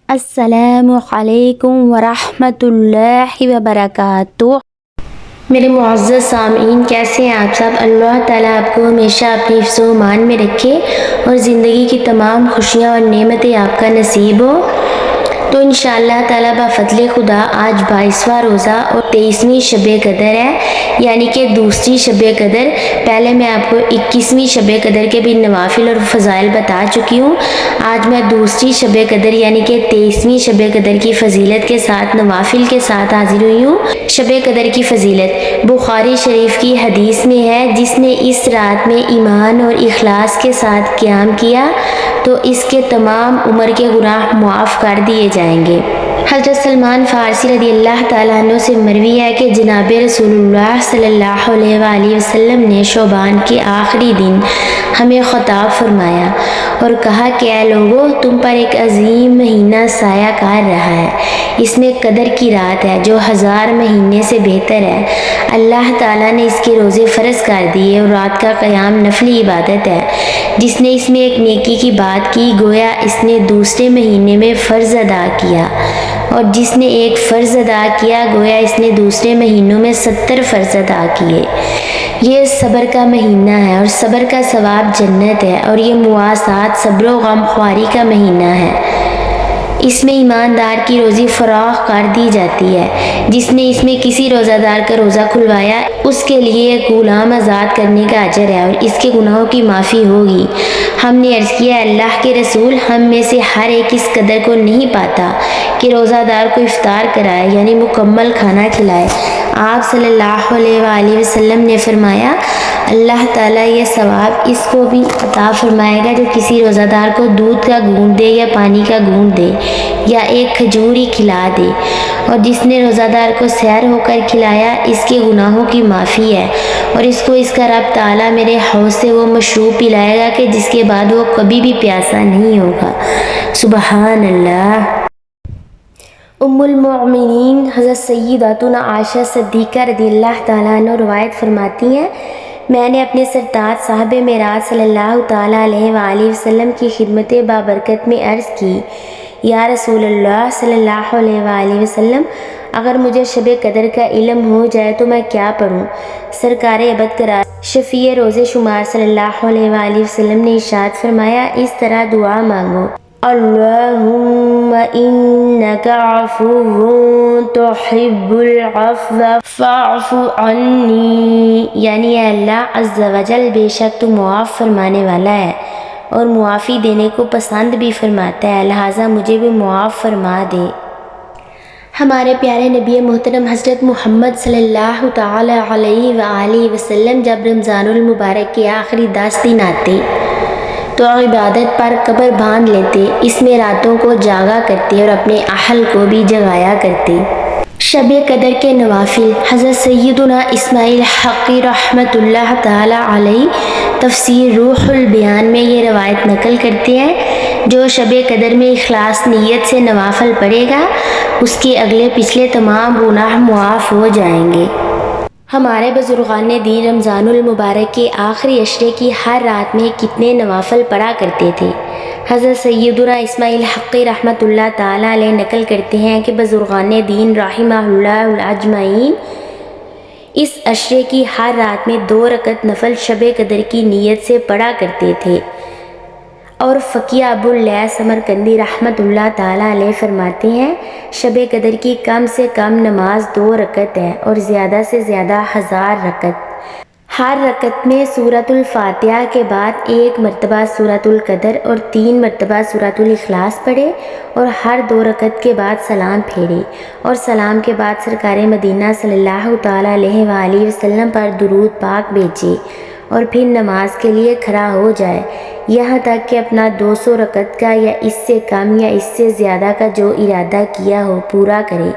السلام علیکم ورحمۃ اللہ وبرکاتہ۔ میرے معزز سامعین، کیسے ہیں آپ سب؟ اللہ تعالیٰ آپ کو ہمیشہ اپنی حفظ و امان میں رکھے اور زندگی کی تمام خوشیاں اور نعمتیں آپ کا نصیب ہو۔ تو انشاءاللہ تعالیٰ بفضل خدا آج 22واں روزہ اور 23ویں شب قدر ہے، یعنی کہ دوسری شب قدر۔ پہلے میں آپ کو 21ویں شب قدر کے بھی نوافل اور فضائل بتا چکی ہوں۔ آج میں دوسری شب قدر یعنی کہ 23ویں شب قدر کی فضیلت کے ساتھ نوافل کے ساتھ حاضر ہوئی ہوں۔ شب قدر کی فضیلت بخاری شریف کی حدیث میں ہے، جس نے اس رات میں ایمان اور اخلاص کے ساتھ قیام کیا تو اس کے تمام عمر کے گناہ معاف کر دیے جائیں گے۔ حضرت سلمان فارسی رضی اللہ تعالیٰ عنہ سے مروی ہے کہ جناب رسول اللہ صلی اللہ علیہ وآلہ وسلم نے شعبان کے آخری دن ہمیں خطاب فرمایا اور کہا کہ اے لوگو، تم پر ایک عظیم مہینہ سایہ کار رہا ہے۔ اس میں قدر کی رات ہے جو 1000 مہینے سے بہتر ہے۔ اللہ تعالیٰ نے اس کے روزے فرض کر دیے اور رات کا قیام نفلی عبادت ہے۔ جس نے اس میں ایک نیکی کی بات کی، گویا اس نے دوسرے مہینے میں فرض ادا کیا، اور جس نے ایک فرض ادا کیا گویا اس نے دوسرے مہینوں میں 70 فرض ادا کیے۔ یہ صبر کا مہینہ ہے اور صبر کا ثواب جنت ہے، اور یہ مواسات صبر و غم خواری کا مہینہ ہے۔ اس میں ایماندار کی روزی فراخ کر دی جاتی ہے۔ جس نے اس میں کسی روزہ دار کا روزہ کھلوایا، اس کے لیے ایک غلام آزاد کرنے کا اجر ہے اور اس کے گناہوں کی معافی ہوگی۔ ہم نے عرض کیا، اللہ کے رسول، ہم میں سے ہر ایک اس قدر کو نہیں پاتا کہ روزہ دار کو افطار کرائے، یعنی مکمل کھانا کھلائے۔ آپ صلی اللہ علیہ وآلہ وسلم نے فرمایا، اللہ تعالیٰ یہ ثواب اس کو بھی عطا فرمائے گا جو کسی روزہ دار کو دودھ کا گھونٹ دے یا پانی کا گھونٹ دے یا ایک کھجور ہی کھلا دے، اور جس نے روزہ دار کو سیر ہو کر کھلایا، اس کے گناہوں کی معافی ہے، اور اس کو اس کا رب تعالیٰ میرے حوض سے وہ مشروب پلائے گا کہ جس کے بعد وہ کبھی بھی پیاسا نہیں ہوگا۔ سبحان اللہ۔ ام المؤمنین حضرت سیداتنا عائشہ صدیقہ رضی اللہ تعالیٰ عنہ روایت فرماتی ہیں، میں نے اپنے سرتاج صاحب معراج صلی اللہ تعالیٰ علیہ وآلہ وسلم کی خدمت بابرکت میں عرض کی، یا رسول اللہ صلی اللہ علیہ وآلہ وسلم، اگر مجھے شب قدر کا علم ہو جائے تو میں کیا پڑھوں؟ سرکار ابد قرار شفیع روز شمار صلی اللہ علیہ وآلہ وسلم نے ارشاد فرمایا، اس طرح دعا مانگو، اللہم انک عفو تحب العفو فاعف عنی، یعنی اے اللہ عز و جل، بے شک تو معاف فرمانے والا ہے اور معافی دینے کو پسند بھی فرماتا ہے، لہٰذا مجھے بھی معاف فرما دے۔ ہمارے پیارے نبی محترم حضرت محمد صلی اللہ تعالی علیہ وآلہ وسلم جب رمضان المبارک کے آخری 10 دن آتے تو عبادت پر قبر باندھ لیتے، اس میں راتوں کو جاگا کرتے اور اپنے اہل کو بھی جگایا کرتے۔ شب قدر کے نوافل حضرت سیدنا اسماعیل حقی رحمۃ اللہ تعالی علیہ تفسیر روح البیان میں یہ روایت نقل کرتے ہیں، جو شب قدر میں اخلاص نیت سے نوافل پڑھے گا، اس کے اگلے پچھلے تمام گناہ معاف ہو جائیں گے۔ ہمارے بزرگان دین رمضان المبارک کے آخری عشرے کی ہر رات میں کتنے نوافل پڑھا کرتے تھے۔ حضرت سیدنا اسماعیل حقی رحمۃ اللہ تعالیٰ علیہ نقل کرتے ہیں کہ بزرگان دین رحمہ اللہ اجمعین اس عشرے کی ہر رات میں 2 رکعت نفل شب قدر کی نیت سے پڑھا کرتے تھے، اور فقیہ ابو اللیث سمرقندی رحمۃ اللہ تعالیٰ علیہ فرماتے ہیں، شب قدر کی کم سے کم نماز 2 رکعت ہے اور زیادہ سے زیادہ 1000 رکعت۔ ہر رکعت میں سورۃ الفاتحہ کے بعد 1 مرتبہ سورۃ القدر اور 3 مرتبہ سورۃ الاخلاص پڑھے، اور ہر 2 رکعت کے بعد سلام پھیرے، اور سلام کے بعد سرکار مدینہ صلی اللہ تعالیٰ علیہ وآلہ وسلم پر درود پاک بھیجے، اور پھر نماز کے لیے کھڑا ہو جائے، یہاں تک کہ اپنا 200 رکعت کا یا اس سے کم یا اس سے زیادہ کا جو ارادہ کیا ہو پورا کرے۔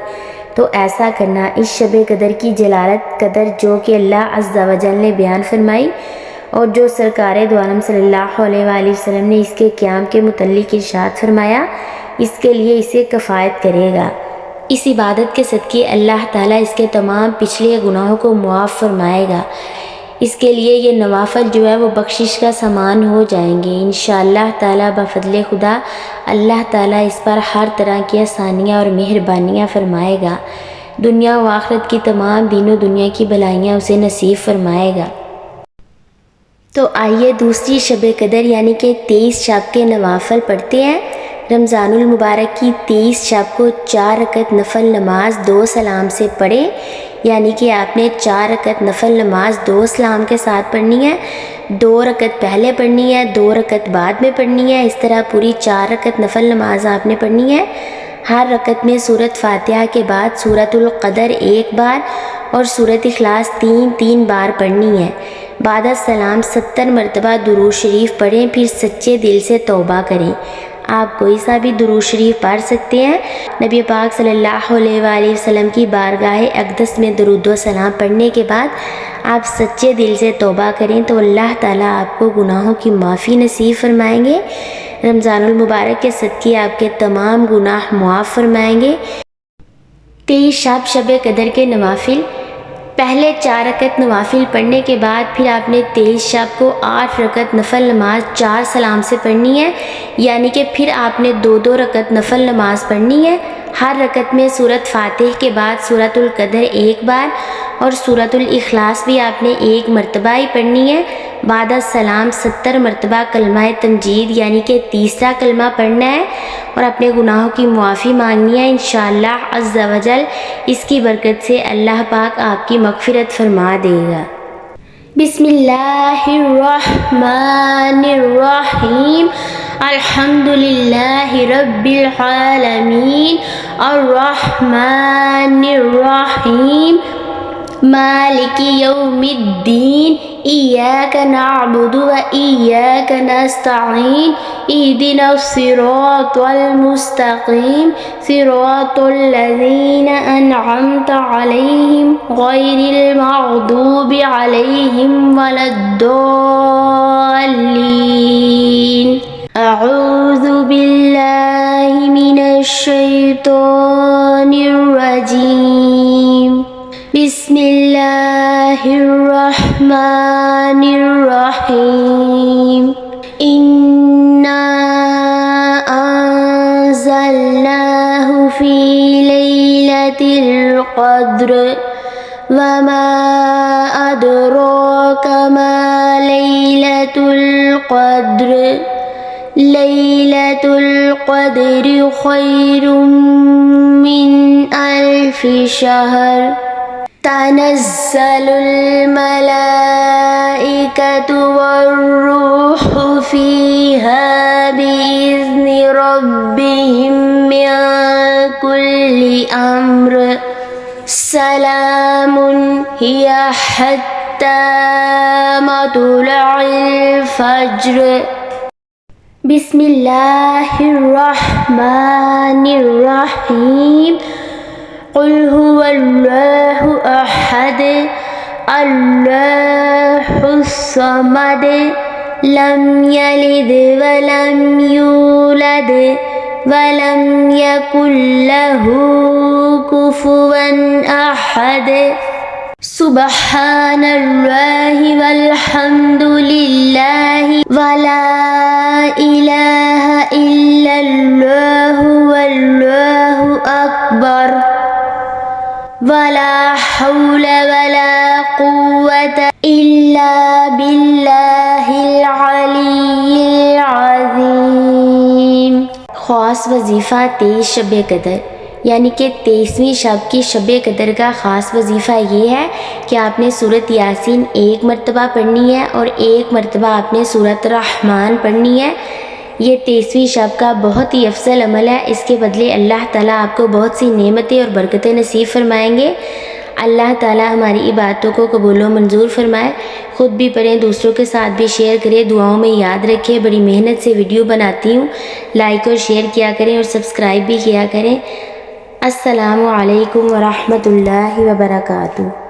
تو ایسا کرنا اس شب قدر کی جلالت قدر جو کہ اللہ عز و جل نے بیان فرمائی، اور جو سرکار دو عالم صلی اللہ علیہ وآلہ وسلم نے اس کے قیام کے متعلق ارشاد فرمایا، اس کے لیے اسے کفایت کرے گا۔ اس عبادت کے صدقے اللہ تعالیٰ اس کے تمام پچھلے گناہوں کو معاف فرمائے گا۔ اس کے لیے یہ نوافل جو ہے وہ بخشش کا سامان ہو جائیں گے انشاءاللہ تعالیٰ۔ بفضل خدا اللہ تعالیٰ اس پر ہر طرح کی آسانیاں اور مہربانیاں فرمائے گا، دنیا و آخرت کی تمام دین و دنیا کی بھلائیاں اسے نصیب فرمائے گا۔ تو آئیے دوسری شب قدر یعنی کہ 23 شب کے نوافل پڑھتے ہیں۔ رمضان المبارک کی 23 شب کو 4 رکعت نفل نماز 2 سلام سے پڑھیں، یعنی کہ آپ نے 4 رکعت نفل نماز 2 سلام کے ساتھ پڑھنی ہے، 2 رکعت پہلے پڑھنی ہے، 2 رکعت بعد میں پڑھنی ہے، اس طرح پوری 4 رکعت نفل نماز آپ نے پڑھنی ہے۔ ہر رکعت میں سورۃ فاتحہ کے بعد سورۃ القدر 1 بار اور سورۃ اخلاص 3 بار پڑھنی ہے۔ بعد السلام 70 مرتبہ درود شریف پڑھیں، پھر سچے دل سے توبہ کریں۔ آپ کوئی سا بھی درود شریف پڑھ سکتے ہیں۔ نبی پاک صلی اللہ علیہ وآلہ وسلم کی بارگاہ اقدس میں درود و سلام پڑھنے کے بعد آپ سچے دل سے توبہ کریں تو اللہ تعالیٰ آپ کو گناہوں کی معافی نصیب فرمائیں گے، رمضان المبارک کے صدقے آپ کے تمام گناہ معاف فرمائیں گے۔ 23 شب قدر کے نوافل، پہلے 4 رکعت نوافل پڑھنے کے بعد پھر آپ نے 23 شب کو 8 رکعت نفل نماز 4 سلام سے پڑھنی ہے، یعنی کہ پھر آپ نے 2 رکعت نفل نماز پڑھنی ہے۔ ہر رکعت میں سورۃ فاتح کے بعد سورۃ القدر 1 بار اور سورۃ الاخلاص بھی آپ نے 1 مرتبہ ہی پڑھنی ہے۔ بعد السلام 70 مرتبہ کلمہ تمجید یعنی کہ تیسرا کلمہ پڑھنا ہے اور اپنے گناہوں کی معافی مانگنی ہے۔ انشاءاللہ عز و جل اس کی برکت سے اللہ پاک آپ کی مغفرت فرما دے گا۔ بسم اللہ الرحمن الرحیم، الحمدللہ رب العالمین، الرحمن الرحیم، مالک یوم الدین، ایاک نعبد و ایاک نستعین، اہدنا الصراط المستقیم، صراط الذین انعمت علیہم غیر المغضوب علیہم ولا الضالین۔ اعوذ باللہ من الشیطان الرجیم، بسم اللہ الرحمن الرحیم، انا انزلناہ فی لیلۃ القدر وما ادراک ما لیلۃ القدر، لیلۃ القدر خیر من الف شہر، تنزل الملائکۃ والروح فیہا بإذن ربہم من کل امر، سلام ہی حتی مطلع الفجر۔ بسم اللہ الرحمن الرحیم، قل هو اللہ احد اللہ الصمد، لم یلد ولم یولد ولم یکن لہ کفوا احد، سبحان اللہ والحمد للہ ولا الہ الا اللہ واللہ اکبر، ولا حول ولا قوة الا باللہ العلی العظیم۔ خاص وظیفہ 23 شب قدر یعنی کہ 23ویں شب کی شب قدر کا خاص وظیفہ یہ ہے کہ آپ نے سورۃ یاسین 1 مرتبہ پڑھنی ہے اور 1 مرتبہ آپ نے سورۃ الرحمن پڑھنی ہے۔ یہ 23ویں شب کا بہت ہی افضل عمل ہے، اس کے بدلے اللہ تعالیٰ آپ کو بہت سی نعمتیں اور برکتیں نصیب فرمائیں گے۔ اللہ تعالیٰ ہماری عبادتوں کو قبول و منظور فرمائے۔ خود بھی پڑھیں، دوسروں کے ساتھ بھی شیئر کریں، دعاؤں میں یاد رکھیں۔ بڑی محنت سے ویڈیو بناتی ہوں، لائک اور شیئر کیا کریں اور سبسکرائب بھی کیا کریں۔ السلام علیکم ورحمۃ اللہ وبرکاتہ۔